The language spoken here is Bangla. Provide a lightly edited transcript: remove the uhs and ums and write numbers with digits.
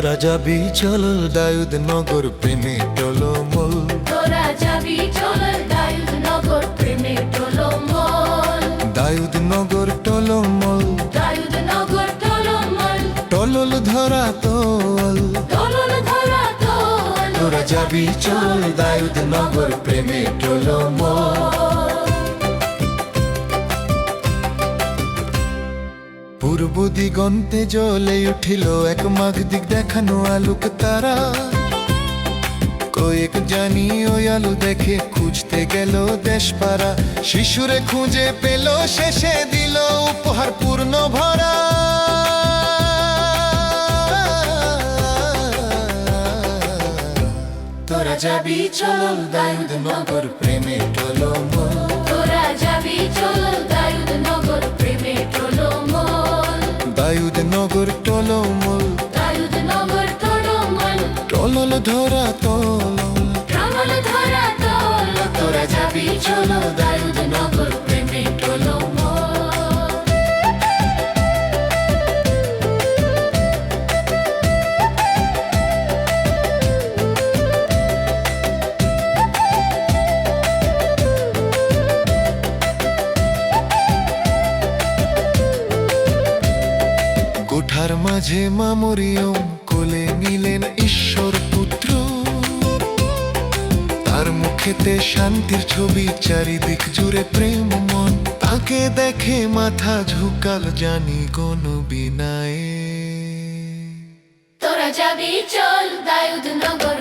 তোরা যাবি চল দাউদ নগর প্রেমে টলমল। তোরা যাবি চল দাউদ নগর প্রেমে টলমল। দাউদ নগর টলমল, দাউদ নগর টলমল। টলল ধরা তোল। টলল ধরা তোল। তোরা যাবি চল দাউদ নগর প্রেমে টলমল। পূর্ব দিগন্তে জ্বলে উঠিল এক মাঘ দিক দেখানো আলোক তারা। কয়েক জানি ওই আলো দেখে খুঁজতে গেল দেশপাড়া। শিশুরে খুঁজে পেল, শেষে দিল উপহার পূর্ণ ভরা। তোরা যাবি চল দাউদ নগর প্রেমে টলমল। তোরা যাবি চল দাউদ নগর প্রেমে টলমল। দাউদ নগর টলমল, দাউদ নগর টলমল। টলল ধরা তোল। টলল ধরা তোল। তোরা যাবি চল দাউদ নগর প্রেমে টলমল। কোঠার মাঝে মা মরিয়ম কোলে নিলেন ঈশ্বর পুত্র। তার মুখেতে শান্তির ছবি, চারিদিক জুড়ে প্রেম মন। তাকে দেখে মাথা ঝুকাল জানি কোন বিনায়ে। তোরা যাবি চল দাউদ নগর